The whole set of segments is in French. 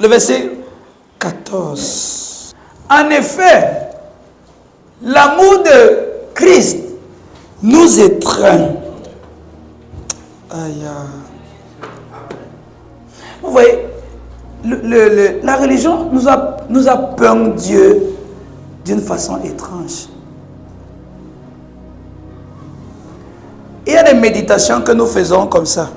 Le verset 14. En effet, l'amour de Christ nous étreint. Aïe. Vous voyez, la religion nous a peint Dieu d'une façon étrange. Il y a des méditations que nous faisons comme ça.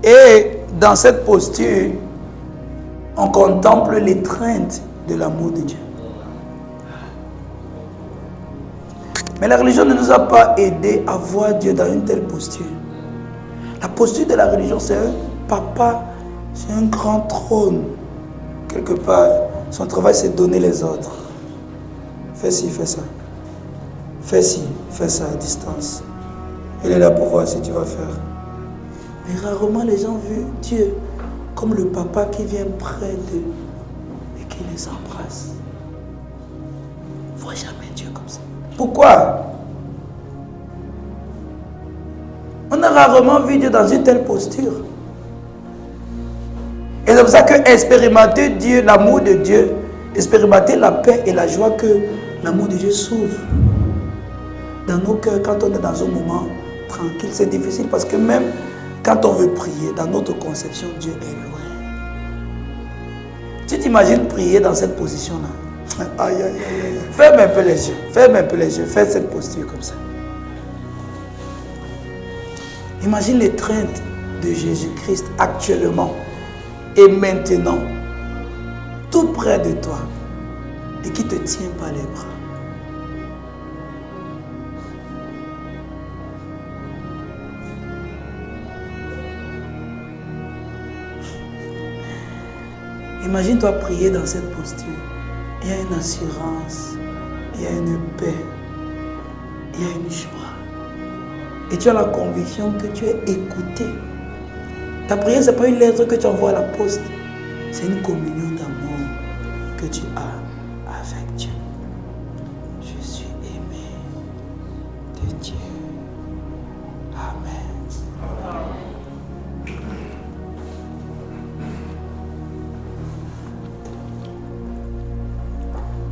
Et dans cette posture, on contemple l'étreinte de l'amour de Dieu. Mais la religion ne nous a pas aidés à voir Dieu dans une telle posture. La posture de la religion, c'est un papa, c'est un grand trône. Quelque part, son travail, c'est donner les ordres. Fais ci, fais ça. Fais ci, fais ça à distance. Il est là pour voir si tu vas faire. Mais rarement les gens vu Dieu comme le papa qui vient près d'eux et qui les embrasse. Ne vois jamais Dieu comme ça. Pourquoi? On a rarement vu Dieu dans une telle posture. Et c'est pour ça que expérimenter Dieu, l'amour de Dieu, expérimenter la paix et la joie que l'amour de Dieu s'ouvre dans nos cœurs quand on est dans un moment tranquille. C'est difficile parce que même quand on veut prier, dans notre conception, Dieu est loin. Tu t'imagines prier dans cette position-là? Aïe, aïe, aïe. Ferme un peu les yeux. Ferme un peu les yeux. Fais cette posture comme ça. Imagine l'étreinte de Jésus-Christ actuellement et maintenant, tout près de toi et qui te tient par les bras. Imagine-toi prier dans cette posture. Il y a une assurance, il y a une paix, il y a une joie. Et tu as la conviction que tu es écouté. Ta prière, ce n'est pas une lettre que tu envoies à la poste. C'est une communion d'amour que tu as avec Dieu. Je suis aimé de Dieu. Amen.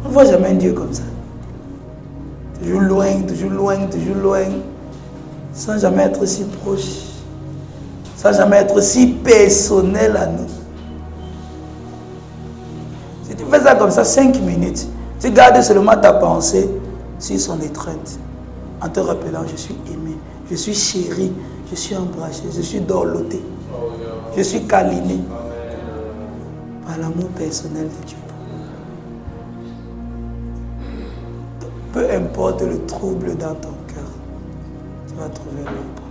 On ne voit jamais un Dieu comme ça. Toujours loin, toujours loin, toujours loin. Sans jamais être si proche. Sans jamais être si personnel à nous. Si tu fais ça comme ça 5 minutes, tu gardes seulement ta pensée sur son étreinte. En te rappelant, je suis aimé, je suis chéri, je suis embrassé, je suis dorloté, je suis câliné par l'amour personnel de Dieu. Peu importe le trouble dans ton cœur, tu vas trouver le repos.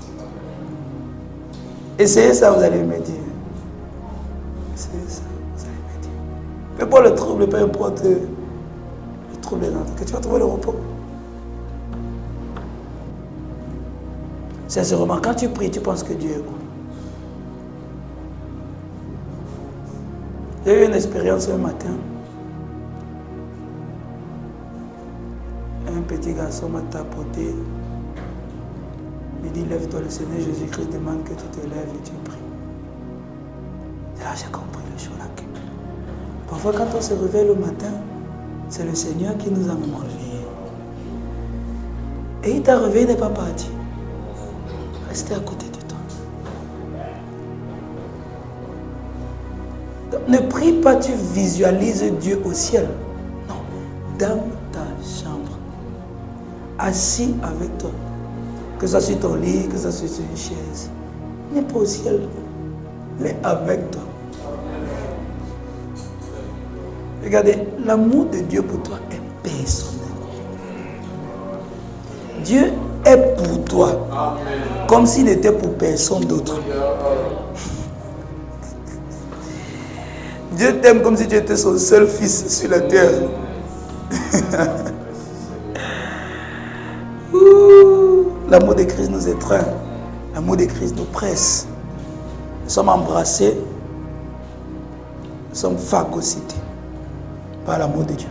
Essayez ça, vous allez me dire. Essayez ça, vous allez me dire. Peu importe le trouble, peu importe le trouble dans ton cœur, tu vas trouver le repos. Sincèrement, quand tu pries, tu penses que Dieu est où? J'ai eu une expérience un matin. Un petit garçon m'a tapoté. Il dit, lève-toi, le Seigneur Jésus-Christ demande que tu te lèves et tu pries. Et là, j'ai compris le jour-là. Parfois, quand on se réveille le matin, c'est le Seigneur qui nous a même réveillés. Et il t'a réveillé, il n'est pas parti. Restez à côté de toi. Donc, ne prie pas, tu visualises Dieu au ciel. Non, dans ta chambre. Assis avec toi. Que ça soit sur ton lit, que ça soit sur une chaise. Il n'est pas au ciel. Il est avec toi. Regardez, l'amour de Dieu pour toi est personnel. Dieu est pour toi. Amen. Comme s'il n'était pour personne d'autre. Dieu t'aime comme si tu étais son seul fils sur la terre. L'amour de Christ nous étreint. L'amour de Christ nous presse. Nous sommes embrassés. Nous sommes phagocytés par l'amour de Dieu.